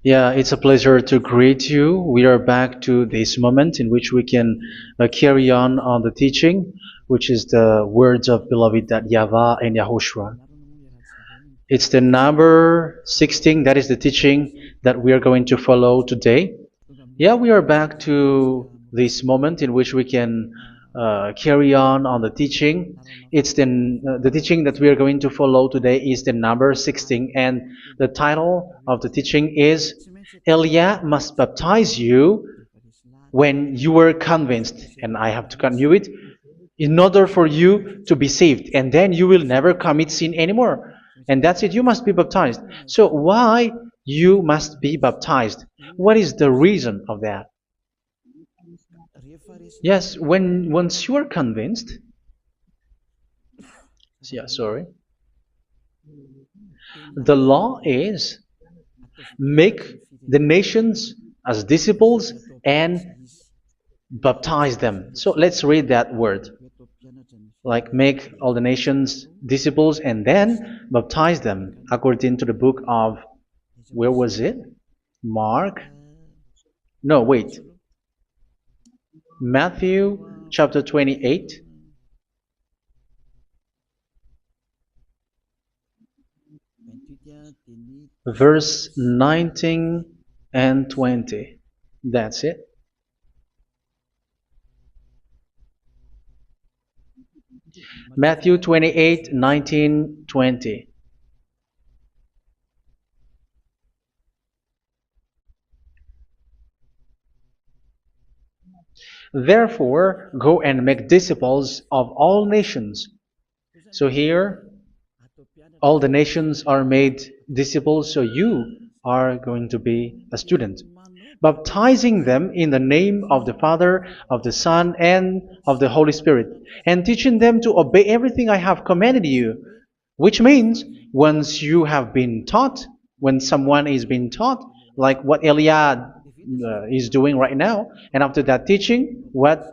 Yeah, it's a pleasure to greet you. We are back to this moment in which we can carry on the teaching, which is the words of beloved that YAHVAH and YAHOSHUA. It's the number 16, that is the teaching that we are going to follow today. Yeah, we are back to this moment in which we can carry on the teaching. It's the teaching that we are going to follow today is the number 16, and the title of the teaching is Elia must baptize you when you were convinced, and I have to continue it, in order for you to be saved, and then you will never commit sin anymore. And that's it, you must be baptized. So why you must be baptized? What is the reason of that? Yes, when once you are convinced, yeah, sorry, the law is make the nations as disciples and baptize them. So let's read that word. Like make all the nations disciples and then baptize them according to the book of, where was it? Mark? No, wait. Matthew chapter 28. Verse 19 and 20. That's it. Matthew 28, 19, 20. Therefore, go and make disciples of all nations. So here, all the nations are made disciples, so you are going to be a student. Baptizing them in the name of the Father, of the Son, and of the Holy Spirit, and teaching them to obey everything I have commanded you. Which means, once you have been taught, when someone is being taught, like what Elia is doing right now, and after that teaching, what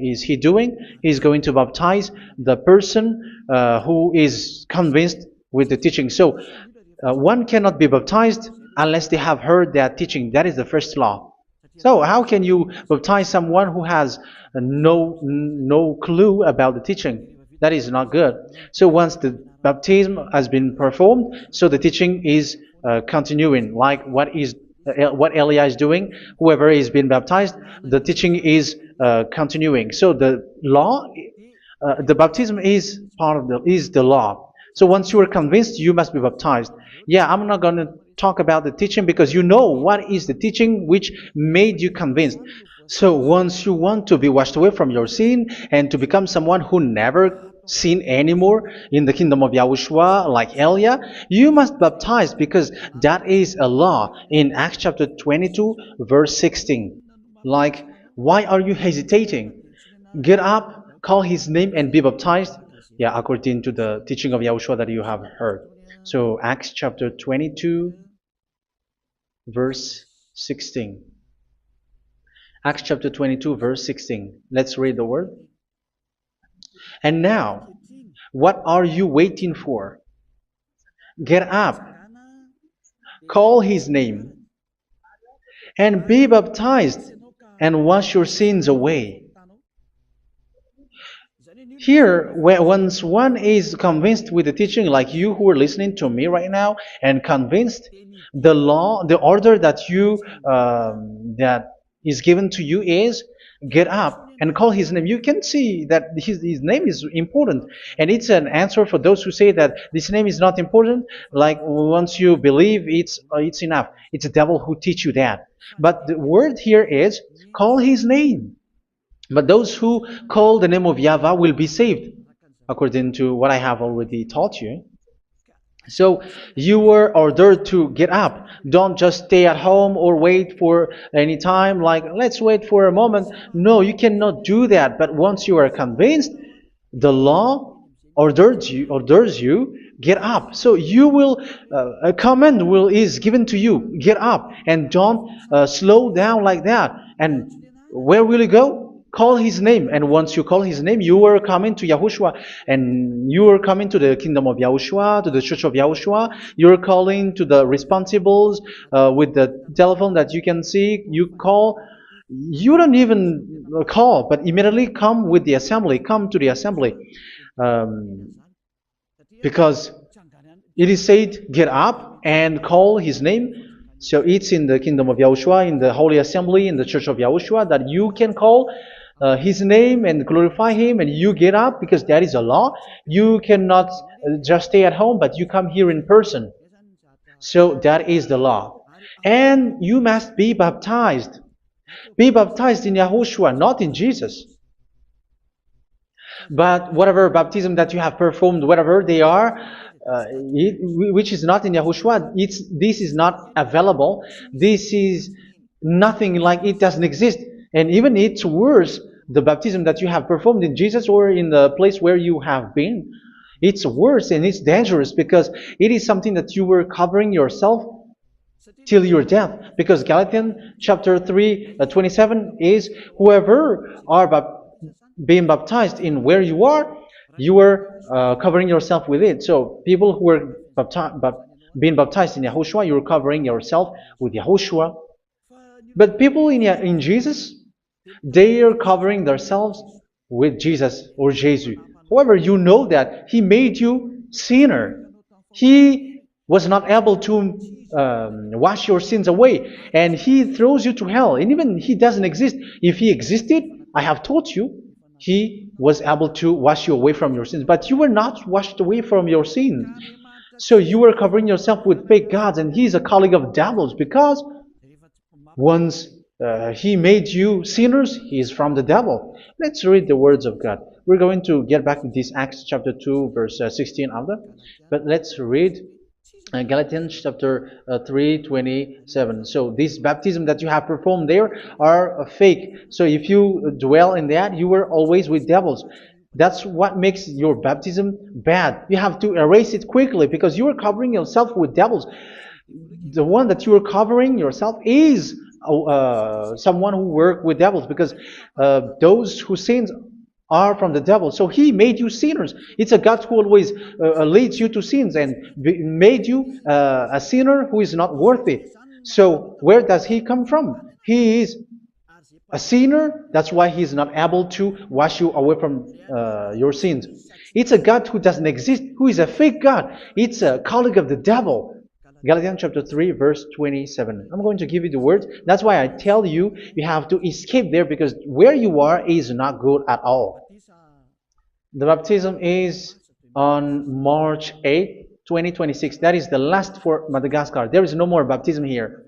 is he doing? He's going to baptize the person who is convinced with the teaching. So one cannot be baptized unless they have heard that teaching. That is the first law. So how can you baptize someone who has no clue about the teaching? That is not good. So once the baptism has been performed, so the teaching is continuing. Like what Elia is doing, whoever is being baptized, the teaching is continuing. So the law, the baptism is part of the law. So once you are convinced, you must be baptized. Yeah, I'm not going to talk about the teaching because you know what is the teaching which made you convinced. So once you want to be washed away from your sin and to become someone who never sin anymore in the kingdom of Yahushua, like Elia, you must baptize because that is a law in Acts chapter 22, verse 16. Like, why are you hesitating? Get up, call his name, and be baptized. Yeah, according to the teaching of Yahushua that you have heard. So Acts chapter 22, verse 16. Acts chapter 22, verse 16. Let's read the word. And now, what are you waiting for? Get up, call his name, and be baptized, and wash your sins away. Here, once one is convinced with the teaching, like you who are listening to me right now, and convinced, the law, the order that that is given to you is get up and call his name. You can see that his name is important, and it's an answer for those who say that this name is not important. Like once you believe, it's enough. It's the devil who teach you that. But the word here is call his name. But those who call the name of YAHVAH will be saved, according to what I have already taught you. So you were ordered to get up. Don't just stay at home or wait for any time, like let's wait for a moment. No, you cannot do that. But once you are convinced, the law orders you get up. So you will a command is given to you, get up, and don't slow down like that. And where will you go? call his name. And once you call his name, you are coming to Yahushua. And you are coming to the kingdom of Yahushua, to the church of Yahushua. You're calling to the responsibles with the telephone that you can see. You call. You don't even call, but immediately come with the assembly. Come to the assembly. Um, because it is said, get up and call his name. So it's in the kingdom of Yahushua, in the holy assembly, in the church of Yahushua, that you can call his name and glorify him, and you get up, because that is a law. You cannot just stay at home, but you come here in person. So that is the law. And you must be baptized. Be baptized in Yahushua, not in Jesus. But whatever baptism that you have performed, whatever they are, which is not in Yahushua, this is not available. This is nothing, like it doesn't exist. And even it's worse, the baptism that you have performed in Jesus or in the place where you have been. It's worse and it's dangerous, because it is something that you were covering yourself till your death. Because Galatians chapter 3, 27 is, whoever are being baptized in where you are covering yourself with it. So people who were being baptized in Yahushua, you're covering yourself with Yahushua. But people in Jesus, they are covering themselves with Jesus or Jesus. However, you know that He made you sinner. He was not able to wash your sins away, and He throws you to hell. And even He doesn't exist. If He existed, I have taught you, He was able to wash you away from your sins. But you were not washed away from your sins. So you were covering yourself with fake gods, and He's a colleague of devils, because once He made you sinners, He is from the devil. Let's read the words of God. We're going to get back to this Acts chapter 2, verse 16 after. But let's read Galatians chapter 3, 27. So this baptism that you have performed there are fake. So if you dwell in that, you were always with devils. That's what makes your baptism bad. You have to erase it quickly, because you are covering yourself with devils. The one that you are covering yourself is someone who works with devils, because those who sin are from the devil. So He made you sinners. It's a God who always leads you to sins, and made you a sinner who is not worthy. So where does He come from? He is a sinner. That's why He is not able to wash you away from your sins. It's a God who doesn't exist, who is a fake God. It's a colleague of the devil. Galatians chapter 3, verse 27. I'm going to give you the words. That's why I tell you, you have to escape there, because where you are is not good at all. The baptism is on March 8, 2026. That is the last for Madagascar. There is no more baptism here.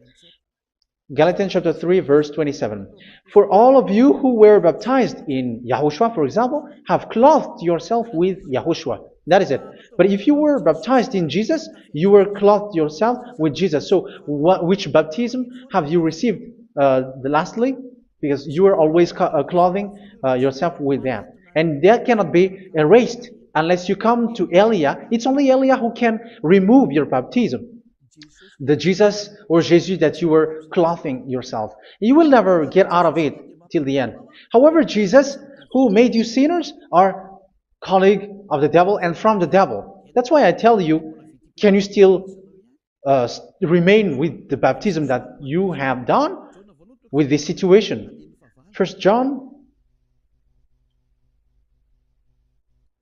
Galatians chapter 3, verse 27. For all of you who were baptized in Yahushua, for example, have clothed yourself with Yahushua. That is it. But if you were baptized in Jesus, you were clothed yourself with Jesus. So which baptism have you received lastly? Because you are always clothing yourself with that. And that cannot be erased unless you come to Eliah. It's only Eliah who can remove your baptism. The Jesus or Jesus that you were clothing yourself. You will never get out of it till the end. However, Jesus, who made you sinners, are colleague of the devil and from the devil. That's why I tell you, can you still remain with the baptism that you have done with this situation? First John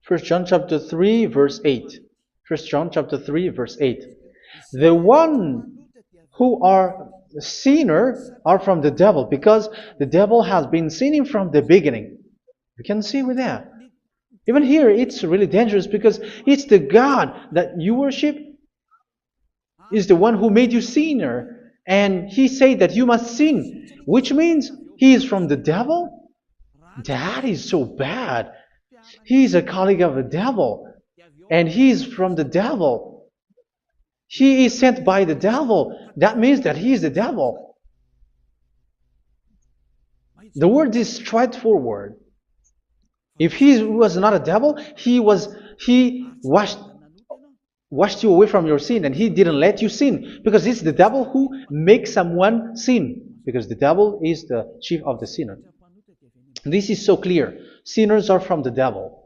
chapter 3, verse 8. First John chapter 3, verse 8. The one who are sinner are from the devil, because the devil has been sinning from the beginning. You can see with that. Even here, it's really dangerous, because it's the God that you worship is the one who made you sinner. And He said that you must sin, which means He is from the devil. That is so bad. He is a colleague of the devil. And He is from the devil. He is sent by the devil. That means that He is the devil. The word is straightforward. If He was not a devil, He washed you away from your sin, and He didn't let you sin, because it's the devil who makes someone sin, because the devil is the chief of the sinner. This is so clear. Sinners are from the devil.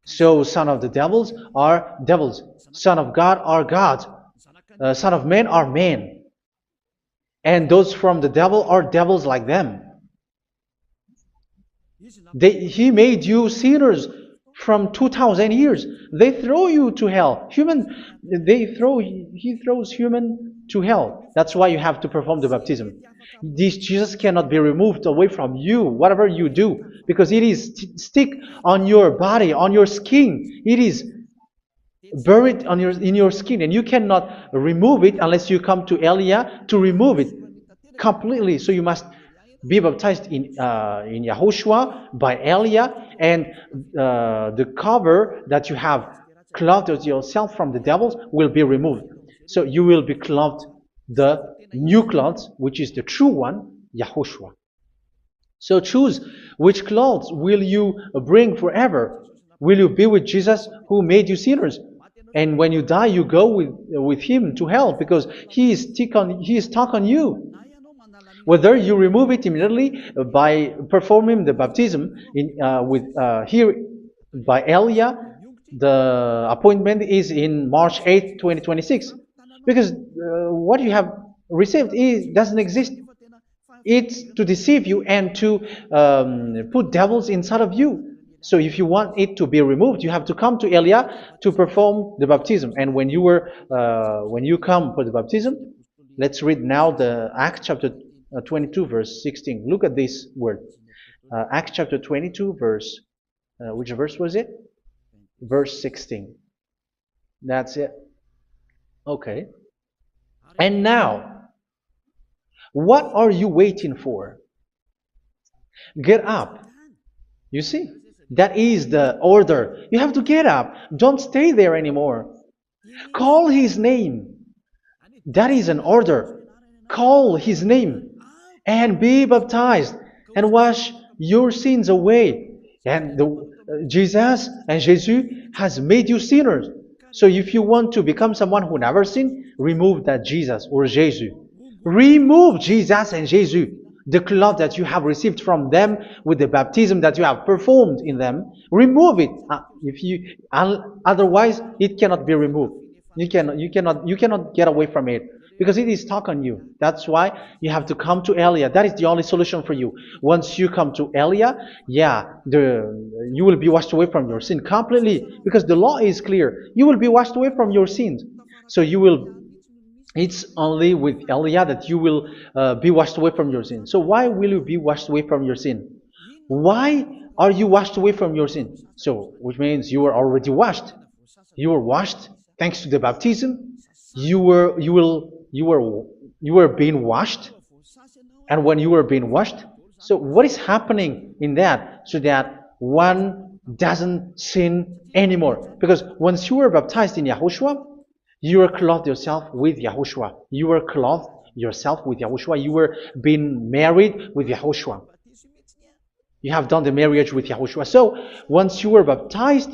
So son of the devils are devils. Son of God are gods. Son of men are men. And those from the devil are devils like them. He made you sinners from 2,000 years. They throw you to hell. He throws human to hell. That's why you have to perform the baptism. This Jesus cannot be removed away from you, whatever you do, because it is stick on your body, on your skin. It is buried in your skin, and you cannot remove it unless you come to Elia to remove it completely. So you must be baptized in YAHOSHUA by Elia, and the cover that you have clothed yourself from the devils will be removed. So you will be clothed the new clothes, which is the true one, YAHOSHUA. So choose which clothes will you bring forever. Will you be with Jesus who made you sinners? And when you die, you go with him to hell because he is stuck on you. Whether you remove it immediately by performing the baptism here by Elia, the appointment is in March 8, 2026. Because what you have received doesn't exist. It's to deceive you and to put devils inside of you. So if you want it to be removed, you have to come to Elia to perform the baptism. And when you come for the baptism, let's read now the Acts chapter 22 verse 16. Look at this word. Acts chapter 22 verse, which verse was it? Verse 16. That's it. Okay. And now, what are you waiting for? Get up. You see? That is the order. You have to get up. Don't stay there anymore. Call his name. That is an order. Call his name and be baptized and wash your sins away. And Jesus has made you sinners. So if you want to become someone who never sinned, remove that Jesus or Jesus. Remove Jesus and Jesus. The cloth that you have received from them with the baptism that you have performed in them, remove it. Otherwise, it cannot be removed. You cannot get away from it because it is stuck on you. That's why you have to come to Elia. That is the only solution for you. Once you come to Elia, you will be washed away from your sin completely because the law is clear. You will be washed away from your sins. So it's only with Elia that you will be washed away from your sin. So why will you be washed away from your sin? Why are you washed away from your sin? So, which means you were already washed. You were washed thanks to the baptism. You were being washed, and when you were being washed, so what is happening in that? So that one doesn't sin anymore. Because once you were baptized in YAHOSHUA, you were clothed yourself with YAHOSHUA. You were clothed yourself with YAHOSHUA. You were being married with YAHOSHUA. You have done the marriage with YAHOSHUA. So once you were baptized,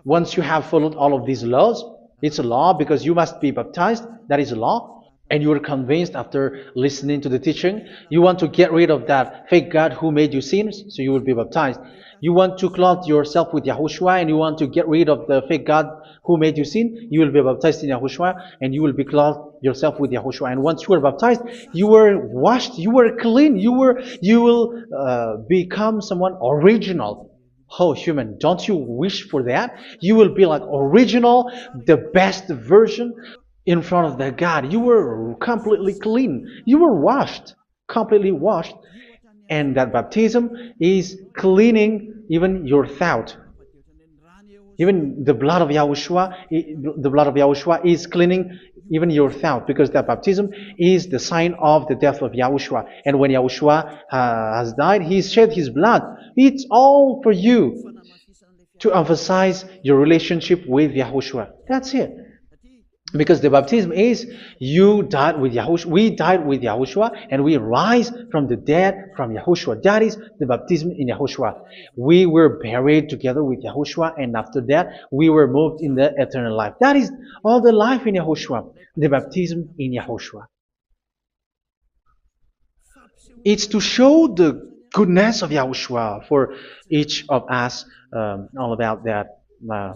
once you have followed all of these laws, it's a law because you must be baptized. That is a law. And you are convinced after listening to the teaching, you want to get rid of that fake God who made you sinners, so you will be baptized. You want to clothe yourself with YAHOSHUA and you want to get rid of the fake God who made you sin, you will be baptized in YAHOSHUA and you will be clothed yourself with YAHOSHUA. And once you are baptized, you were washed, you were clean, you will become someone original. Oh, human, don't you wish for that? You will be like original, the best version in front of the God. You were completely clean. You were washed, completely washed. And that baptism is cleaning even your thought. Even the blood of YAHOSHUA is cleaning even your thought, because that baptism is the sign of the death of YAHOSHUA. And when YAHOSHUA has died, he shed his blood. It's all for you to emphasize your relationship with YAHOSHUA. That's it. Because the baptism is you died with YAHOSHUA, we died with YAHOSHUA, and we rise from the dead from YAHOSHUA. That is the baptism in YAHOSHUA. We were buried together with YAHOSHUA, and after that we were moved in the eternal life. That is all the life in YAHOSHUA, the baptism in YAHOSHUA. It's to show the goodness of Yahushua for each of us, all about that.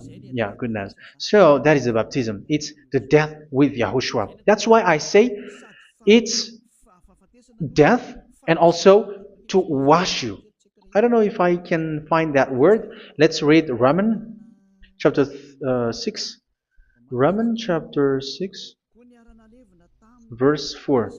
Yeah, goodness. So that is the baptism. It's the death with Yahushua. That's why I say it's death and also to wash you. I don't know if I can find that word. Let's read Romans chapter 6. Romans chapter 6, verse 4.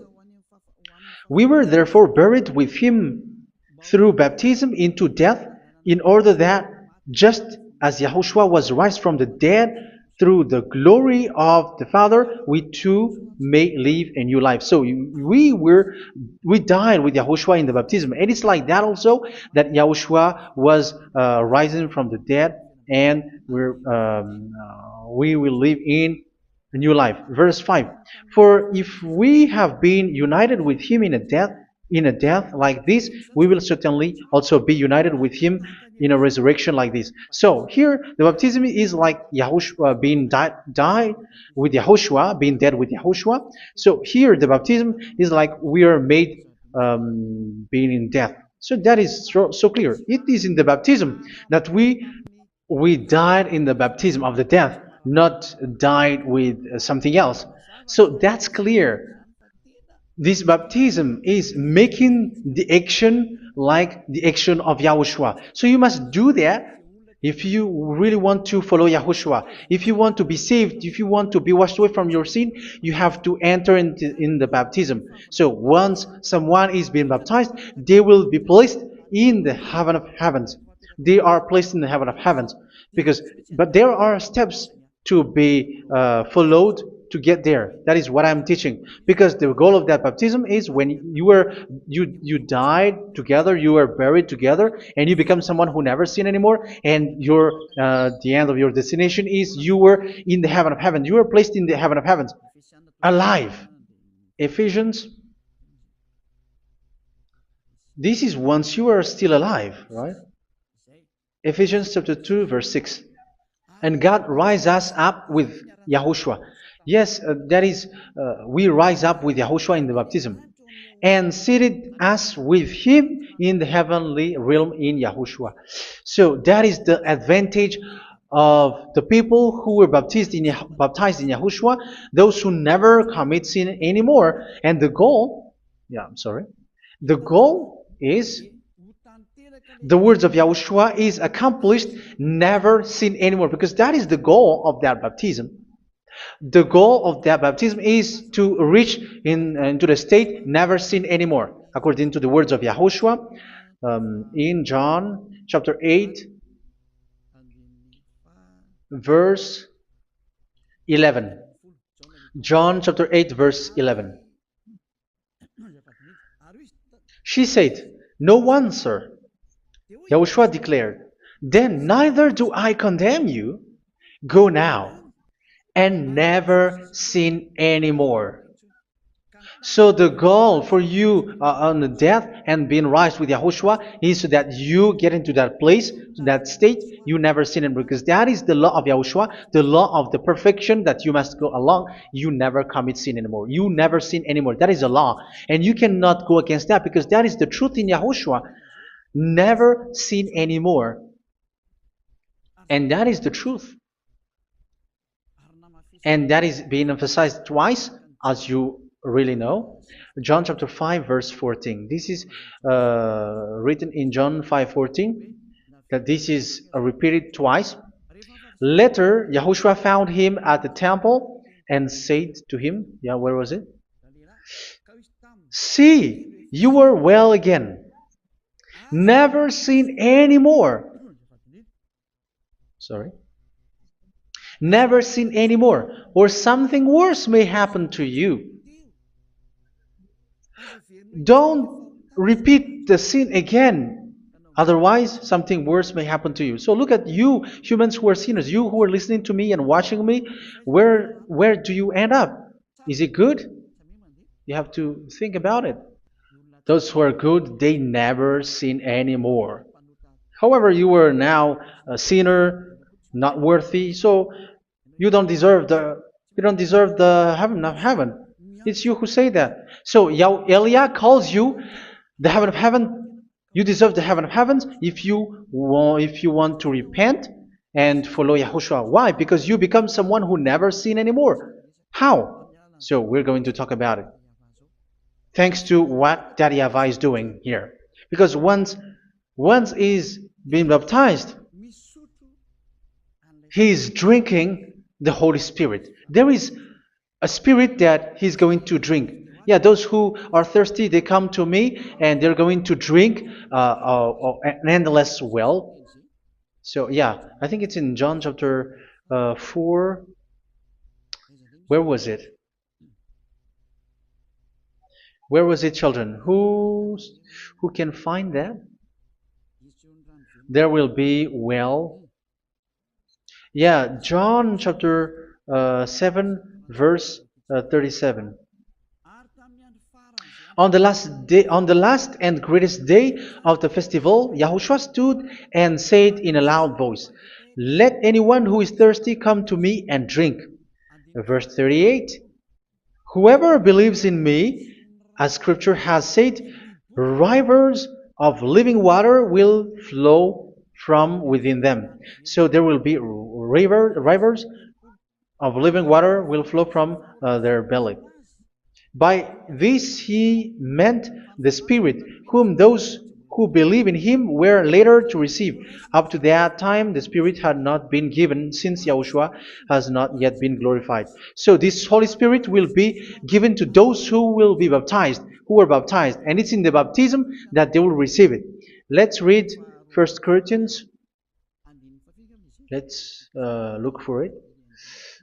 We were therefore buried with him through baptism into death, in order that, just as Yahushua was raised from the dead through the glory of the Father, we too may live a new life. So we died with Yahushua in the baptism, and it's like that also that Yahushua was rising from the dead, and we will live in a new life. Verse 5. For if we have been united with him in a death like this, we will certainly also be united with him in a resurrection like this. So here the baptism is like Yahushua being died with Yahushua, being dead with Yahushua. So here the baptism is like we are made being in death. So that is so clear. It is in the baptism that we died in the baptism of the death, not died with something else. So that's clear. This baptism is making the action like the action of Yahushua. So you must do that if you really want to follow Yahushua. If you want to be saved, if you want to be washed away from your sin, you have to enter in the baptism. So once someone is being baptized, they will be placed in the heaven of heavens. They are placed in the heaven of heavens, but there are steps to be followed to get there. That is what I'm teaching, because the goal of that baptism is when you died together, you were buried together, and you become someone who never sin anymore, and your the end of your destination is you were in the heaven of heaven. You were placed in the heaven of heavens, alive. Ephesians. This is once you are still alive, right? Ephesians chapter 2, verse 6. And God rise us up with Yahushua. Yes, that is, we rise up with Yahushua in the baptism. And seated us with him in the heavenly realm in Yahushua. So that is the advantage of the people who were baptized in Yahushua, those who never commit sin anymore. And the goal, the goal is the words of Yahushua is accomplished, never sin anymore, because that is the goal of that baptism. The goal of that baptism is to reach into the state never sin anymore, according to the words of Yahushua in John chapter 8, verse 11. John chapter 8, verse 11. She said, "No one, sir." Yahushua declared, "Then neither do I condemn you. Go now and never sin anymore." So the goal for you on the death and being raised with Yahushua is so that you get into that place, to that state, you never sin anymore. Because that is the law of Yahushua, the law of the perfection that you must go along. You never commit sin anymore. You never sin anymore. That is a law. And you cannot go against that, because that is the truth in Yahushua. Never sin anymore. And that is the truth. And that is being emphasized twice, as you really know. John chapter 5, verse 14. This is written in John 5:14, that this is repeated twice. Later, Yahushua found him at the temple and said to him, where was it? "See, you are well again. Never sin anymore." Never sin anymore, or something worse may happen to you. Don't repeat the sin again. Otherwise, something worse may happen to you. So look at you, humans who are sinners, you who are listening to me and watching me. Where do you end up? Is it good? You have to think about it. Those who are good, they never sin anymore. However, you are now a sinner, not worthy, so you don't deserve the heaven of heaven. It's you who say that. So Eliah calls you the heaven of heaven You deserve the heaven of heavens if you want to repent and follow Yahushua. Why? Because you become someone who never sin anymore. How? So we're going to talk about it. Thanks to what Daddy YAHVAH is doing here. Because once is being baptized, he is drinking the Holy Spirit. There is a spirit that he's going to drink. Yeah, those who are thirsty, they come to me and they're going to drink an endless well. So yeah, I think it's in John chapter 4. Where was it? Where was it, children? Who can find that? There will be well. Yeah, John chapter 7, verse 37. On the last day, on the last and greatest day of the festival, Yahushua stood and said in a loud voice, "Let anyone who is thirsty come to me and drink." Verse 38. Whoever believes in me, as Scripture has said, rivers of living water will flow from within them. So there will be rivers of living water will flow from their belly. By this he meant the Spirit, whom those who believe in him were later to receive. Up to that time, the Spirit had not been given, since Yahushua has not yet been glorified. So this Holy Spirit will be given to those who will be baptized, who were baptized. And it's in the baptism that they will receive it. Let's read 1 Corinthians. Let's look for it.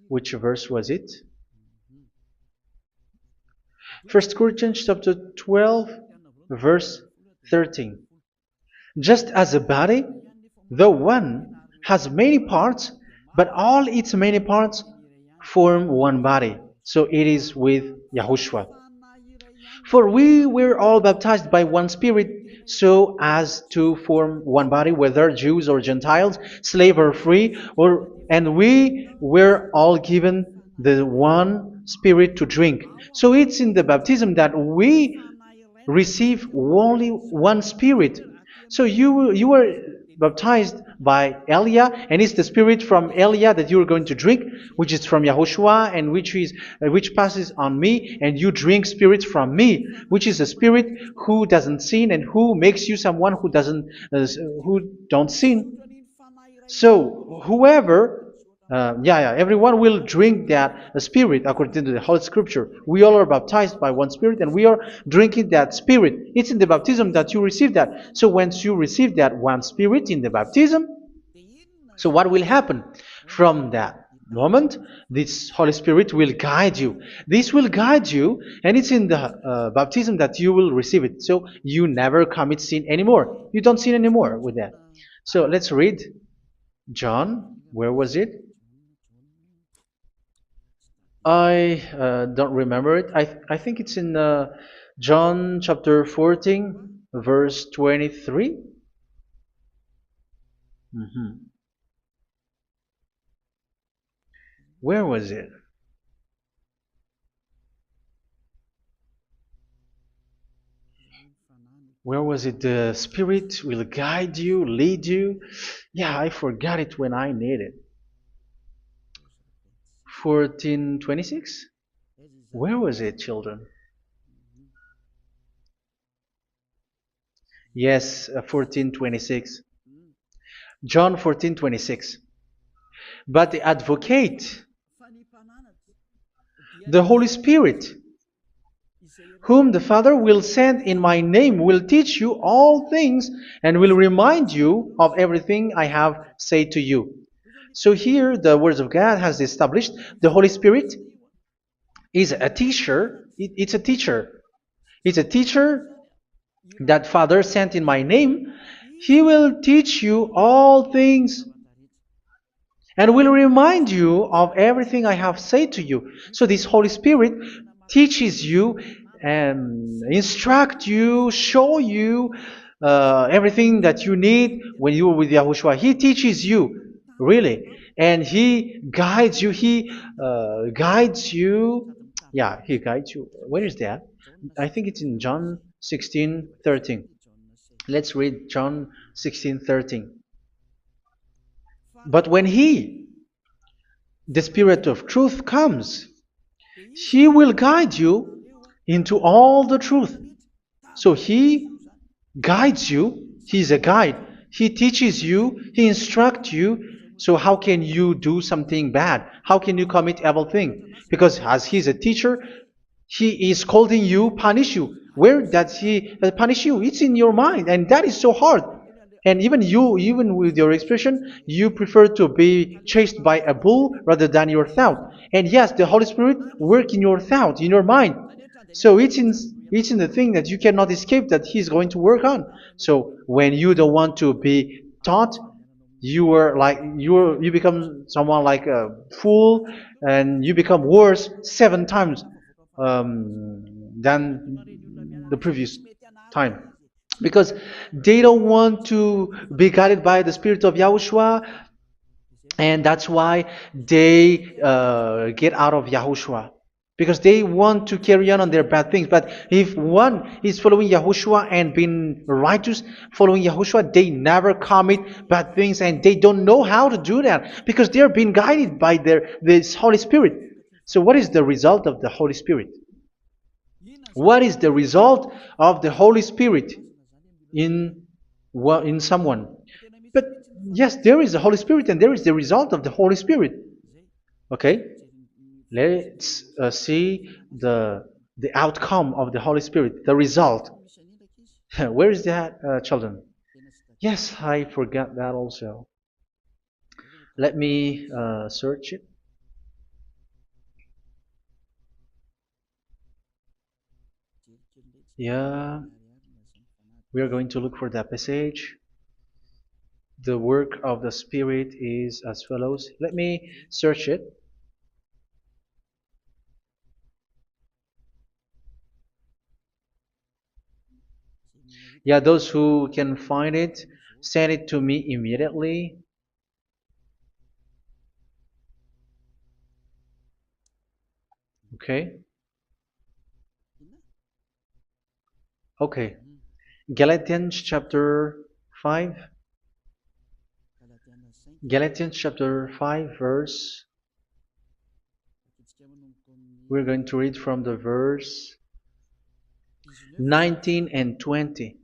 Which verse was it? 1 Corinthians chapter 12, verse 13. Just as a body, though one, has many parts, but all its many parts form one body. So it is with Yahushua. For we were all baptized by one Spirit, so as to form one body, whether Jews or Gentiles, slave or free, and we were all given the one Spirit to drink. So it's in the baptism that we receive only one Spirit. So you were baptized by Elia, and it's the Spirit from Elia that you are going to drink, which is from Yahushua, and which passes on me, and you drink Spirit from me, which is a Spirit who doesn't sin and who makes you someone who don't sin. So whoever, everyone will drink that Spirit according to the Holy Scripture. We all are baptized by one Spirit, and we are drinking that Spirit. It's in the baptism that you receive that. So once you receive that one Spirit in the baptism, so what will happen? From that moment, this Holy Spirit will guide you. This will guide you, and it's in the baptism that you will receive it. So you never commit sin anymore. You don't sin anymore with that. So let's read John. Where was it? I don't remember it. I think it's in John chapter 14, verse 23. Where was it? Where was it? The Spirit will guide you, lead you. Yeah, I forgot it when I need it. 14:26? Where was it, children? Yes, 14:26. John 14:26. But the Advocate, the Holy Spirit, whom the Father will send in my name, will teach you all things and will remind you of everything I have said to you. So here the words of God has established the Holy Spirit is a teacher. It's a teacher. It's a teacher that Father sent in my name. He will teach you all things and will remind you of everything I have said to you. So this Holy Spirit teaches you and instruct you, show you everything that you need when you are with Yahushua. He teaches you, really. And He guides you. He guides you. Yeah, He guides you. Where is that? I think it's in John 16:13. Let's read John 16:13. But when He, the Spirit of truth, comes, He will guide you into all the truth. So He guides you. He's a guide. He teaches you. He instructs you. So how can you do something bad? How can you commit evil thing? Because as He's a teacher, He is scolding you, punish you. Where does He punish you? It's in your mind, and that is so hard. And even you, even with your expression, you prefer to be chased by a bull rather than your thought. And yes, the Holy Spirit work in your thought, in your mind. So it's in the thing that you cannot escape that He's going to work on. So when you don't want to be taught, you become someone like a fool, and you become worse 7 times than the previous time, because they don't want to be guided by the Spirit of Yahushua, and that's why they get out of Yahushua, because they want to carry on their bad things. But if one is following Yahushua and being righteous, following Yahushua, they never commit bad things, and they don't know how to do that because they're being guided by this Holy Spirit. So what is the result of the Holy Spirit? What is the result of the Holy Spirit in in someone? But yes, there is the Holy Spirit, and there is the result of the Holy Spirit. Okay, let's see the outcome of the Holy Spirit, the result. Where is that, children? Yes, I forgot that also. Let me search it. Yeah, we are going to look for that passage. The work of the Spirit is as follows. Let me search it. Yeah, those who can find it, send it to me immediately. Okay. Okay. Galatians chapter 5. Galatians chapter 5 verse. We're going to read from the verse 19 and 20.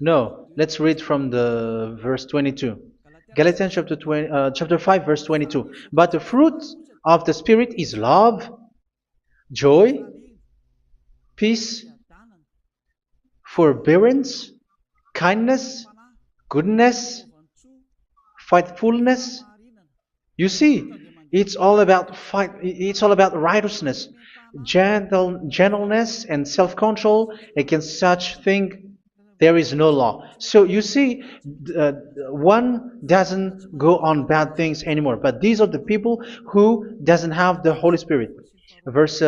No, let's read from the verse 22. Galatians chapter 5 verse 22. But the fruit of the Spirit is love, joy, peace, forbearance, kindness, goodness, faithfulness. You see, it's all about righteousness, gentleness, and self-control. Against such thing there is no law. So you see, one doesn't go on bad things anymore. But these are the people who doesn't have the Holy Spirit. Verse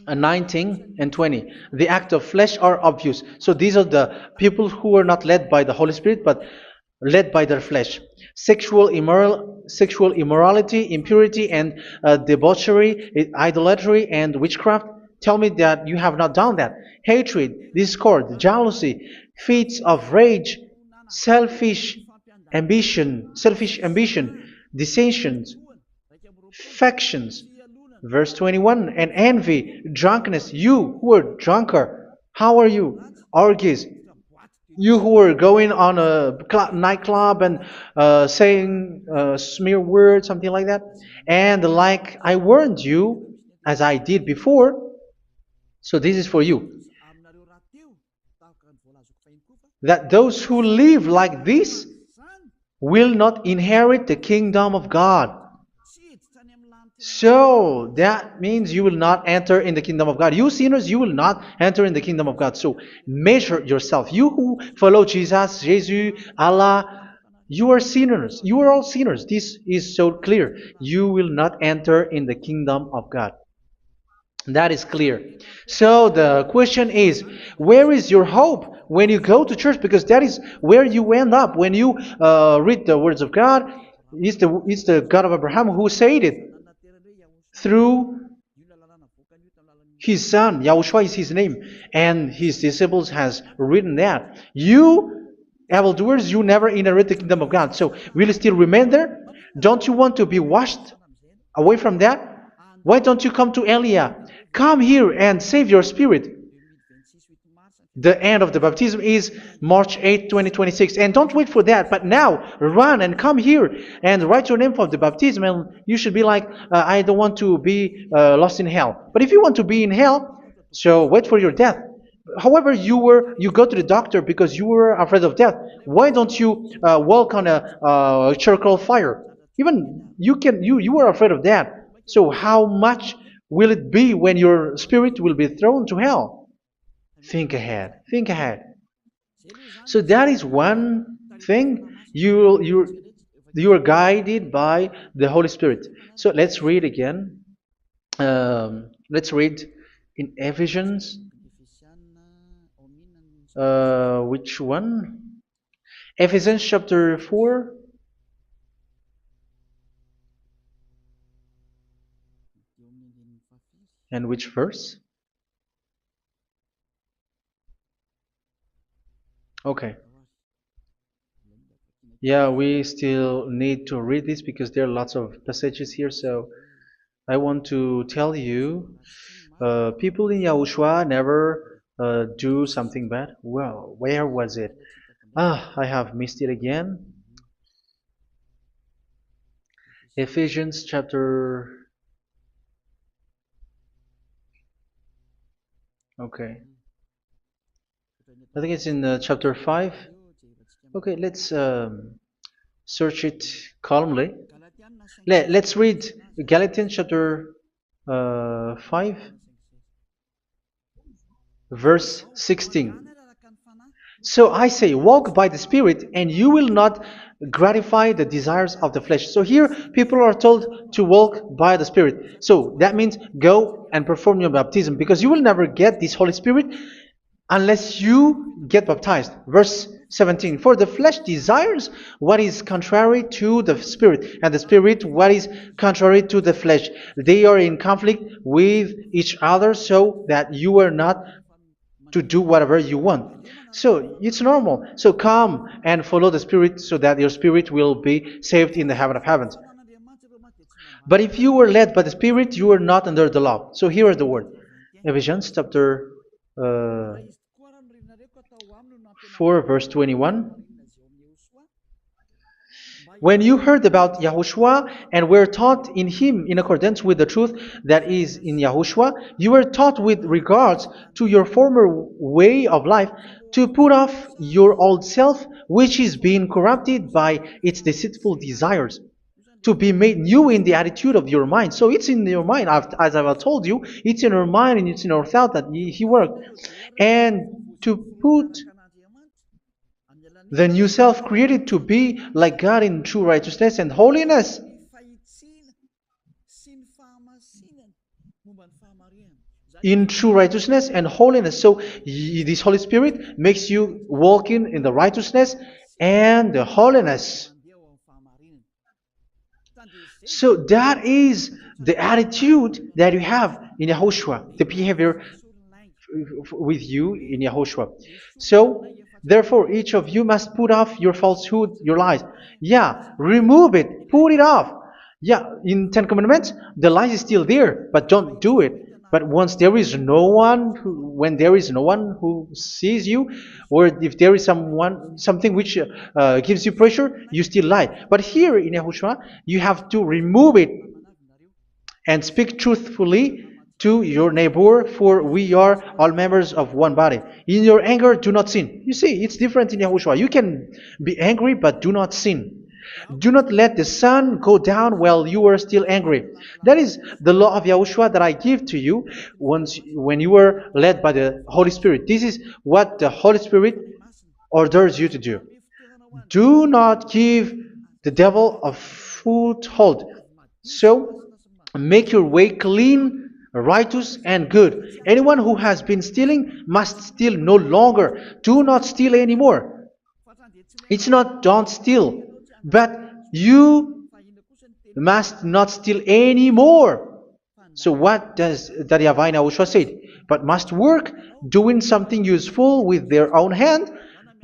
19 and 20. The act of flesh are obvious. So these are the people who are not led by the Holy Spirit, but led by their flesh. Sexual immorality, impurity, and debauchery, idolatry, and witchcraft. Tell me that you have not done that. Hatred, discord, jealousy, fits of rage, selfish ambition, dissensions, factions. Verse 21, and envy, drunkenness. You who are drunkard, how are you? Orgies. You who are going on a nightclub and saying smear words, something like that. And like I warned you, as I did before, so this is for you, that those who live like this will not inherit the kingdom of God. So that means you will not enter in the kingdom of God. You sinners, you will not enter in the kingdom of God. So measure yourself. You who follow Jesus, Allah, you are sinners. You are all sinners. This is so clear. You will not enter in the kingdom of God. That is clear. So the question is, where is your hope when you go to church? Because that is where you end up when you read the words of God. It's the God of Abraham who said it. Through His son, Yahushua is his name, and his disciples has written that. You evildoers, you never inherit the kingdom of God. So will you still remain there? Don't you want to be washed away from that? Why don't you come to Elia? Come here and save your spirit. The end of the baptism is March 8th, 2026. And don't wait for that, but now run and come here and write your name for the baptism. And you should be like, I don't want to be lost in hell. But if you want to be in hell, so wait for your death. However, you go to the doctor because you were afraid of death. Why don't you walk on a charcoal fire? Even you were afraid of that. So how much will it be when your spirit will be thrown to hell? Think ahead. Think ahead. So that is one thing. You are guided by the Holy Spirit. So let's read again. Let's read in Ephesians. Which one? Ephesians chapter 4. And which verse? Okay. Yeah, we still need to read this because there are lots of passages here. So I want to tell you, people in Yahushua never do something bad. Well, where was it? I have missed it again. Ephesians chapter. Okay. I think it's in chapter 5. Okay, let's search it calmly. Let's read Galatians chapter 5, verse 16. So I say, walk by the Spirit, and you will not gratify the desires of the flesh. So here, people are told to walk by the Spirit. So that means go and perform your baptism, because you will never get this Holy Spirit unless you get baptized. Verse 17. For the flesh desires what is contrary to the Spirit, and the Spirit what is contrary to the flesh. They are in conflict with each other, so that you are not to do whatever you want. So it's normal. So come and follow the Spirit so that your spirit will be saved in the heaven of heavens. But if you were led by the Spirit, you are not under the law. So here is the word. Ephesians chapter 4 verse 21. When you heard about Yahushua and were taught in him in accordance with the truth that is in Yahushua, you were taught with regards to your former way of life to put off your old self, which is being corrupted by its deceitful desires, to be made new in the attitude of your mind. So it's in your mind, as I've told you, it's in your mind and it's in your thought that he worked. And to put the new self created to be like God in true righteousness and holiness. In true righteousness and holiness. So this Holy Spirit makes you walk in the righteousness and the holiness. So that is the attitude that you have in Yahushua, the behavior with you in Yahushua. So therefore, each of you must put off your falsehood, your lies. Yeah, remove it, put it off. Yeah, in Ten Commandments, the lies is still there, but don't do it. But once there is no one, when there is no one who sees you, or if there is something which gives you pressure, you still lie. But here in Yahushua, you have to remove it and speak truthfully to your neighbor, for we are all members of one body. In your anger, do not sin. You see, it's different in Yahushua. You can be angry, but do not sin. Do not let the sun go down while you are still angry. That is the law of Yahushua that I give to you when you were led by the Holy Spirit. This is what the Holy Spirit orders you to do. Do not give the devil a foothold. So, make your way clean, righteous, and good. Anyone who has been stealing must steal no longer. Do not steal anymore. It's not don't steal, but you must not steal anymore. So what does the YAHVAH Yahushua say? but must work doing something useful with their own hand,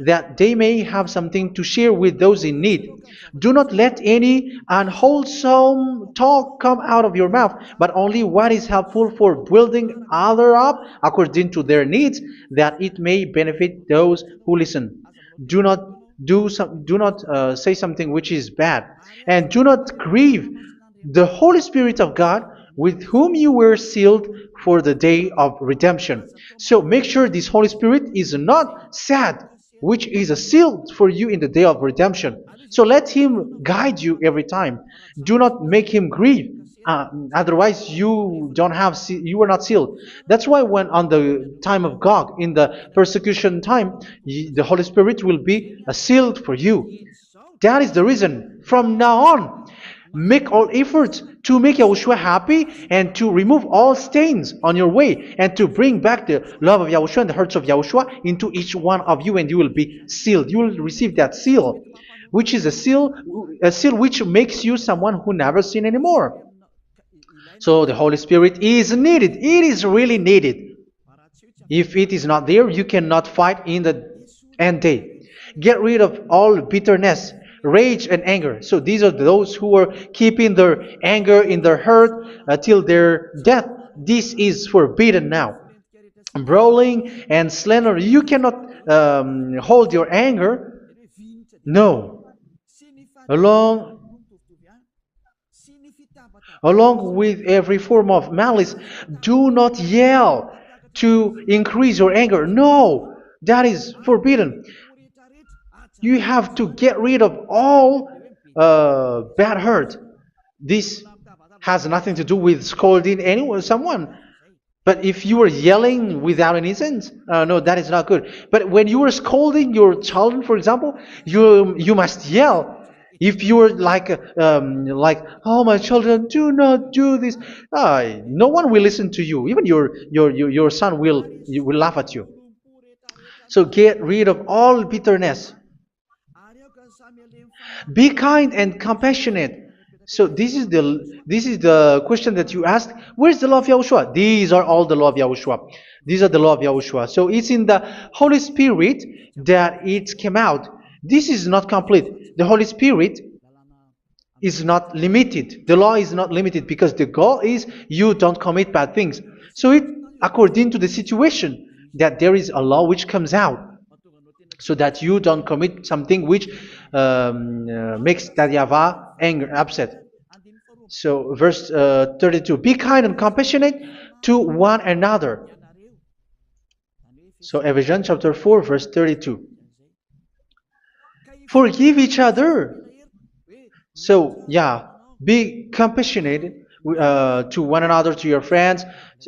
that they may have something to share with those in need. Do not let any unwholesome talk come out of your mouth, but only what is helpful for building others up according to their needs, that it may benefit those who listen. Do not do not say something which is bad, and do not grieve the Holy Spirit of God, with whom you were sealed for the day of redemption. So make sure this Holy Spirit is not sad, which is a seal for you in the day of redemption. So let Him guide you every time. Do not make Him grieve. Otherwise, you were not sealed. That's why when on the time of God, in the persecution time, the Holy Spirit will be a sealed for you. That is the reason. From now on, make all efforts to make Yahushua happy and to remove all stains on your way and to bring back the love of Yahushua and the hearts of Yahushua into each one of you, and you will be sealed. You will receive that seal, which is a seal which makes you someone who never sin anymore. So the Holy Spirit is needed. It is really needed. If it is not there, you cannot fight in the end day. Get rid of all bitterness, rage, and anger. So these are those who are keeping their anger in their heart till their death. This is forbidden now. Brawling and slander. You cannot hold your anger. No. Along Along with every form of malice, do not yell to increase your anger. No, that is forbidden. You have to get rid of all bad hurt. This has nothing to do with scolding anyone, someone. But if you are yelling without any sense, no, that is not good. But when you are scolding your children, for example, you must yell. If you are like, oh my children, do not do this, no one will listen to you. Even your son will laugh at you. So get rid of all bitterness. Be kind and compassionate. So this is the question that you asked. Where's the law of Yahushua? These are all the law of Yahushua. These are the law of Yahushua. So it's in the Holy Spirit that it came out. This is not complete. The Holy Spirit is not limited. The law is not limited because the goal is you don't commit bad things. So it according to the situation that there is a law which comes out, so that you don't commit something which makes that YAHVAH angry, upset. So verse 32, be kind and compassionate to one another. So Ephesians chapter 4 verse 32. Forgive each other. So yeah, be compassionate to one another, to your friends,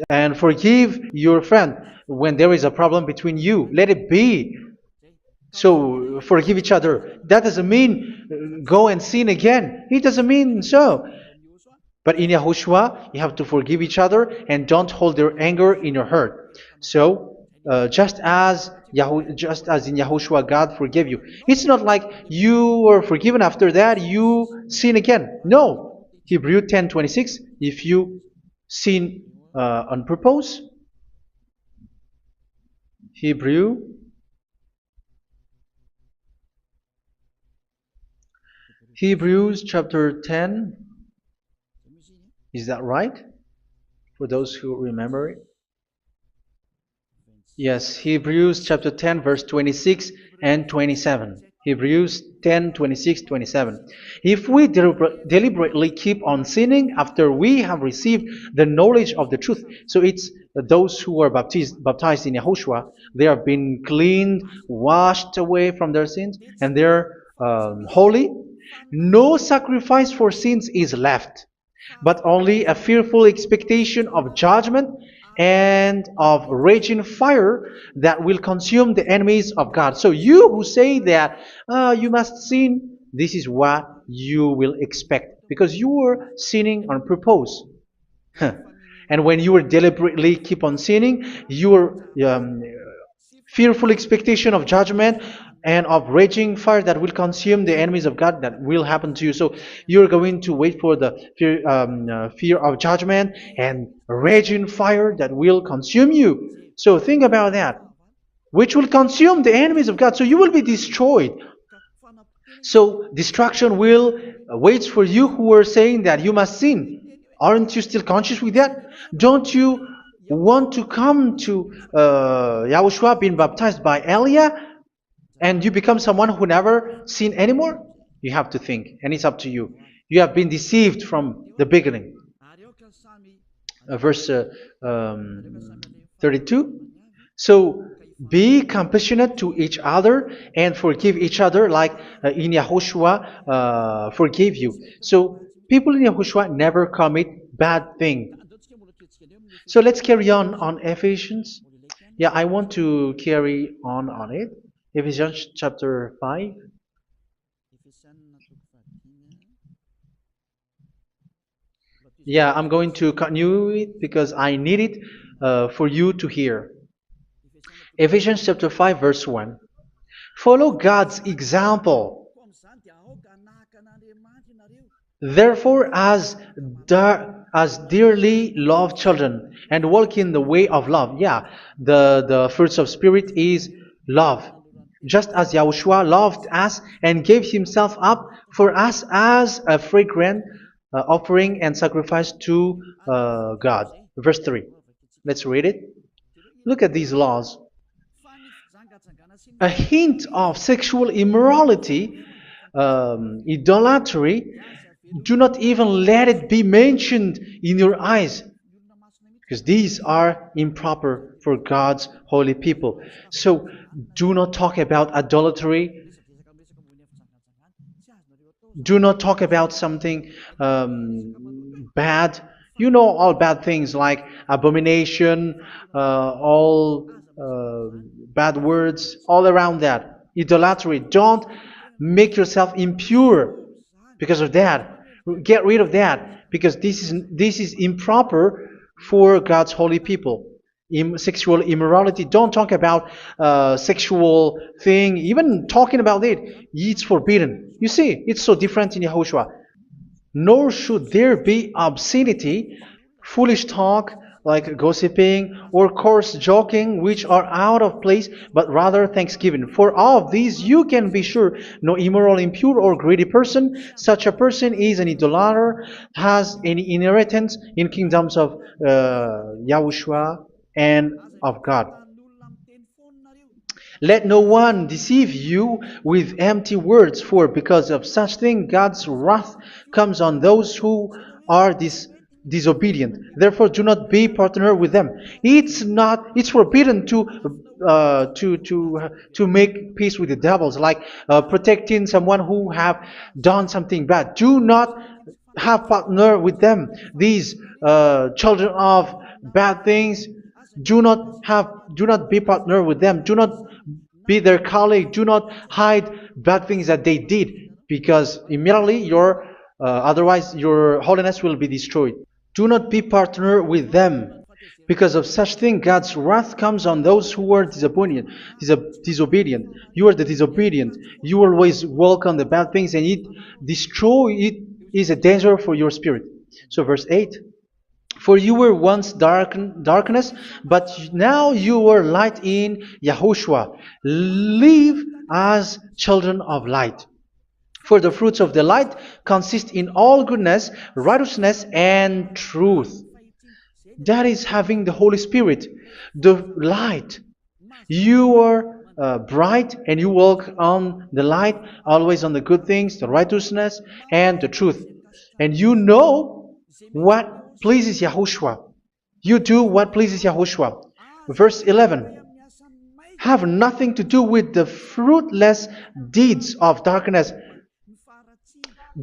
and forgive your friend when there is a problem between you. Let it be. So forgive each other. That doesn't mean go and sin again. It doesn't mean so. But in Yahushua, you have to forgive each other and don't hold their anger in your heart. So just as in Yahushua, God forgave you. It's not like you were forgiven after that you sin again. No. Hebrew 10:26. If you sin on purpose, Hebrews chapter 10. Is that right? For those who remember it? Yes, Hebrews chapter 10 verse 26 and 27. Hebrews 10, 26, 27. If we deliberately keep on sinning after we have received the knowledge of the truth, so it's those who are baptized in Yahushua, they have been cleaned, washed away from their sins, and they're holy. No sacrifice for sins is left, but only a fearful expectation of judgment and of raging fire that will consume the enemies of God. So you who say that you must sin, this is what you will expect, because you were sinning on purpose. And when you deliberately keep on sinning, you are fearful expectation of judgment and of raging fire that will consume the enemies of God that will happen to you. So you're going to wait for the fear of judgment and raging fire that will consume you. So think about that, which will consume the enemies of God. So you will be destroyed. So destruction will wait for you who are saying that you must sin. Aren't you still conscious with that? Don't you want to come to Yahushua being baptized by Elia and you become someone who never sin anymore? You have to think, and it's up to you. You have been deceived from the beginning. Verse 32. So be compassionate to each other and forgive each other like in Yahushua forgave you. So people in Yahushua never commit bad thing. So let's carry on Ephesians. Yeah, I want to carry on it. Ephesians chapter 5. Yeah, I'm going to continue it because I need it for you to hear. Ephesians chapter 5 verse 1. Follow God's example. Therefore, as dearly loved children, and walk in the way of love. Yeah, the fruits of spirit is love. Just as Yahushua loved us and gave himself up for us as a fragrant offering and sacrifice to God. Verse 3. Let's read it. Look at these laws. A hint of sexual immorality, idolatry, do not even let it be mentioned in your eyes, because these are improper for God's holy people. So do not talk about idolatry. Do not talk about something bad. You know all bad things like abomination, all bad words, all around that. Idolatry. Don't make yourself impure because of that. Get rid of that because this is improper for God's holy people. Sexual immorality. Don't talk about sexual thing. Even talking about it's forbidden. You see, it's so different in Yahushua. Nor should there be obscenity, foolish talk like gossiping or coarse joking, which are out of place, but rather thanksgiving. For of these you can be sure: no immoral, impure, or greedy person, such a person is an idolater, has any inheritance in kingdoms of Yahushua and of God. Let no one deceive you with empty words, for because of such thing God's wrath comes on those who are disobedient. Therefore, do not be partner with them. It's forbidden to make peace with the devils, like protecting someone who have done something bad. Do not have partner with them. These children of bad things. Do not be partner with them. Do not be their colleague. Do not hide bad things that they did, because immediately otherwise your holiness will be destroyed. Do not be partner with them. Because of such thing, God's wrath comes on those who are disobedient. You are the disobedient. You always walk on the bad things, and it is a danger for your spirit. So verse 8. For you were once darkness, but now you are light in Yahushua. Live as children of light. For the fruits of the light consist in all goodness, righteousness, and truth. That is having the Holy Spirit, the light. You are bright and you walk on the light, always on the good things, the righteousness, and the truth. And you know what pleases Yahushua. You do what pleases Yahushua. Verse 11. Have nothing to do with the fruitless deeds of darkness.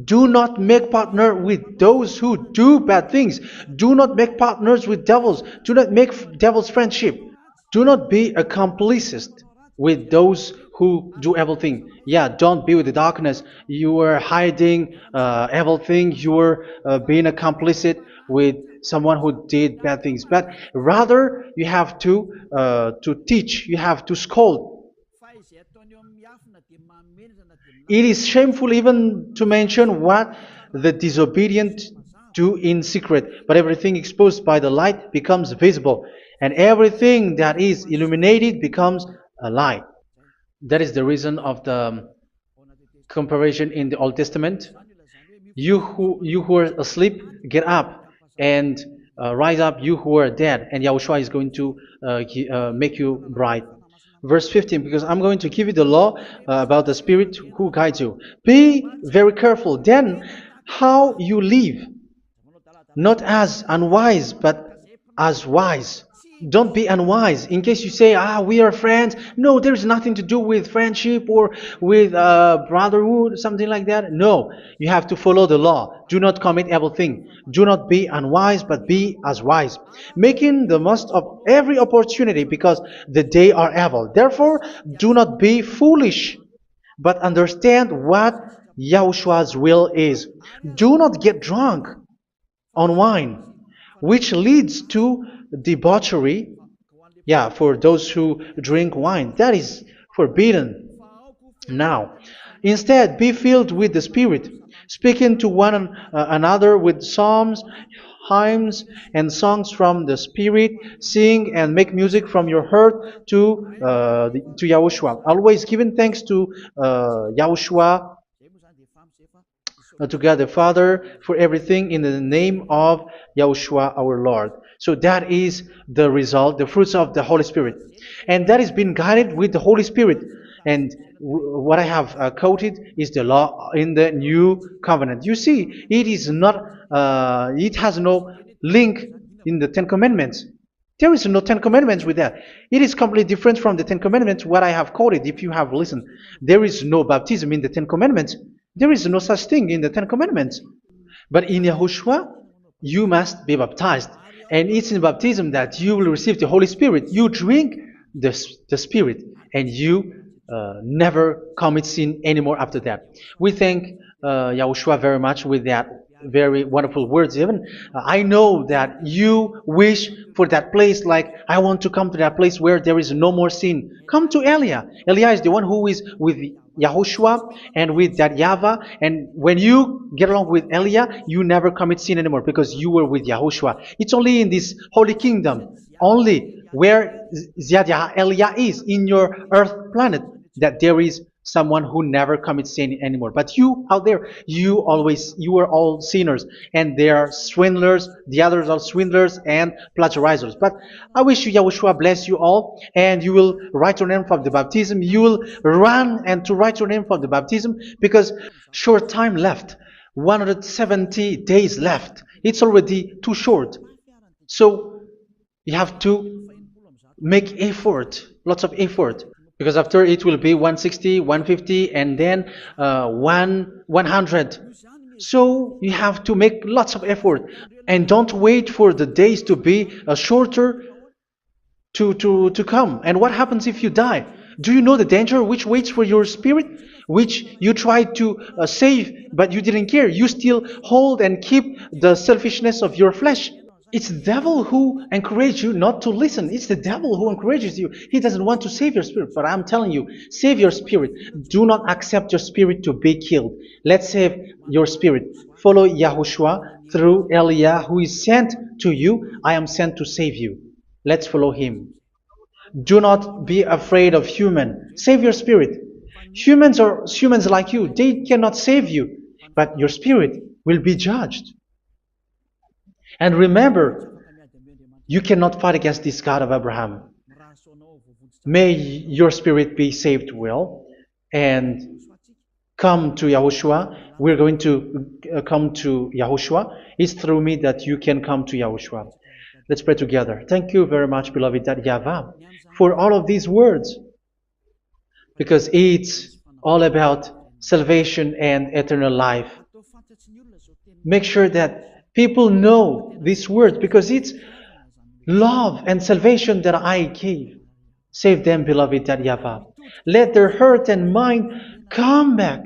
Do not make partner with those who do bad things. Do not make partners with devils. Do not make devil's friendship. Do not be accomplices with those who do evil things. Yeah, don't be with the darkness. You are hiding evil things. You are being a complicit with someone who did bad things, but rather you have to teach, you have to scold. It is shameful even to mention what the disobedient do in secret, but everything exposed by the light becomes visible, and everything that is illuminated becomes a light. That is the reason of the comparison in the Old Testament. You who are asleep, get up and rise up, you who are dead, and Yahushua is going to make you bright. Verse 15, because I'm going to give you the law about the Spirit who guides you. Be very careful then how you live, not as unwise, but as wise. Don't be unwise. In case you say, we are friends. No, there's nothing to do with friendship or with brotherhood, something like that. No, you have to follow the law. Do not commit evil thing. Do not be unwise, but be as wise, making the most of every opportunity, because the day are evil. Therefore, do not be foolish, but understand what Yahushua's will is. Do not get drunk on wine, which leads to debauchery. Yeah, for those who drink wine, that is forbidden now. Instead, be filled with the Spirit, speaking to one another with psalms, hymns, and songs from the Spirit. Sing and make music from your heart to Yahushua. Always giving thanks to Yahushua, to God the Father, for everything in the name of Yahushua our Lord. So that is the result, the fruits of the Holy Spirit. And that is being guided with the Holy Spirit. And what I have quoted is the law in the new covenant. You see, it is not, it has no link in the Ten Commandments. There is no Ten Commandments with that. It is completely different from the Ten Commandments, what I have quoted, if you have listened. There is no baptism in the Ten Commandments. There is no such thing in the Ten Commandments. But in Yahushua, you must be baptized. And it's in baptism that you will receive the Holy Spirit. You drink the Spirit, and you never commit sin anymore after that. We thank Yahushua very much with that very wonderful words. Even I know that you wish for that place, like I want to come to that place where there is no more sin. Come to Elia. Elia is the one who is with Yahushua and with that YAHVAH, and when you get along with Elia, you never commit sin anymore because you were with Yahushua. It's only in this holy kingdom, only where Ziad Elia is, in your earth planet, that there is someone who never commits sin anymore. But you out there, you are all sinners, and they are swindlers. The others are swindlers and plagiarizers. But I wish you, Yahushua, bless you all, and you will write your name from the baptism. You will run and to write your name from the baptism, because short time left, 170 days left. It's already too short. So you have to make effort, lots of effort, because after it will be 160, 150, and then 100. So you have to make lots of effort, and don't wait for the days to be shorter to come. And what happens if you die? Do you know the danger which waits for your spirit, which you tried to save, but you didn't care? You still hold and keep the selfishness of your flesh. It's the devil who encourages you not to listen. It's the devil who encourages you. He doesn't want to save your spirit. But I'm telling you, save your spirit. Do not accept your spirit to be killed. Let's save your spirit. Follow Yahushua through Elia, who is sent to you. I am sent to save you. Let's follow him. Do not be afraid of human. Save your spirit. Humans are humans like you. They cannot save you. But your spirit will be judged. And remember, you cannot fight against this God of Abraham. May your spirit be saved well and come to Yahushua. We're going to come to Yahushua. It's through me that you can come to Yahushua. Let's pray together. Thank you very much, beloved YAHVAH, for all of these words, because it's all about salvation and eternal life. Make sure that people know these words, because it's love and salvation that I gave. Save them, beloved YAHVAH. Let their heart and mind come back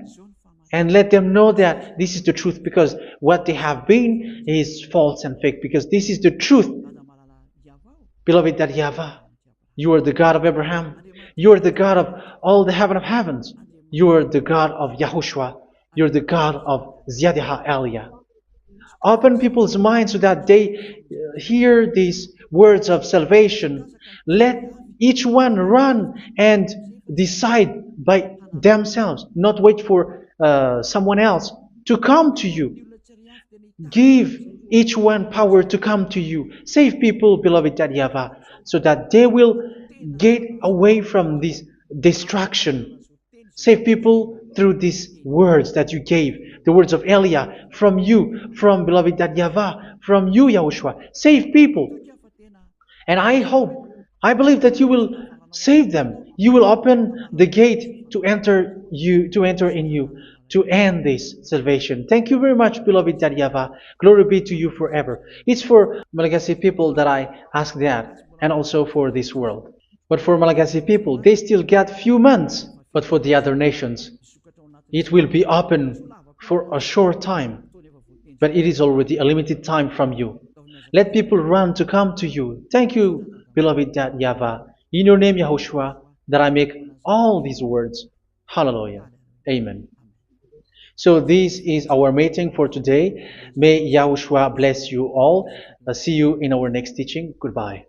and let them know that this is the truth, because what they have been is false and fake, because this is the truth. Beloved, that YAHVAH, you are the God of Abraham, you are the God of all the heaven of heavens, you are the God of YAHOSHUA, you are the God of Ziyadha Aliyah. Open people's minds so that they hear these words of salvation. Let each one run and decide by themselves, not wait for someone else to come to you. Give each one power to come to you. Save people, beloved YAHVAH, so that they will get away from this distraction. Save people through these words that you gave, the words of Elia, from you, from beloved YAHVAH, from you, Yahushua. Save people. And I hope, I believe that you will save them. You will open the gate to enter in you, to end this salvation. Thank you very much, beloved YAHVAH. Glory be to you forever. It's for Malagasy people that I ask that, and also for this world. But for Malagasy people, they still get few months. But for the other nations, it will be open for a short time. But it is already a limited time from you. Let people run to come to you. Thank you, beloved YAHVAH. In your name, Yahushua, that I make all these words. Hallelujah. Amen. So this is our meeting for today. May Yahushua bless you all. See you in our next teaching. Goodbye.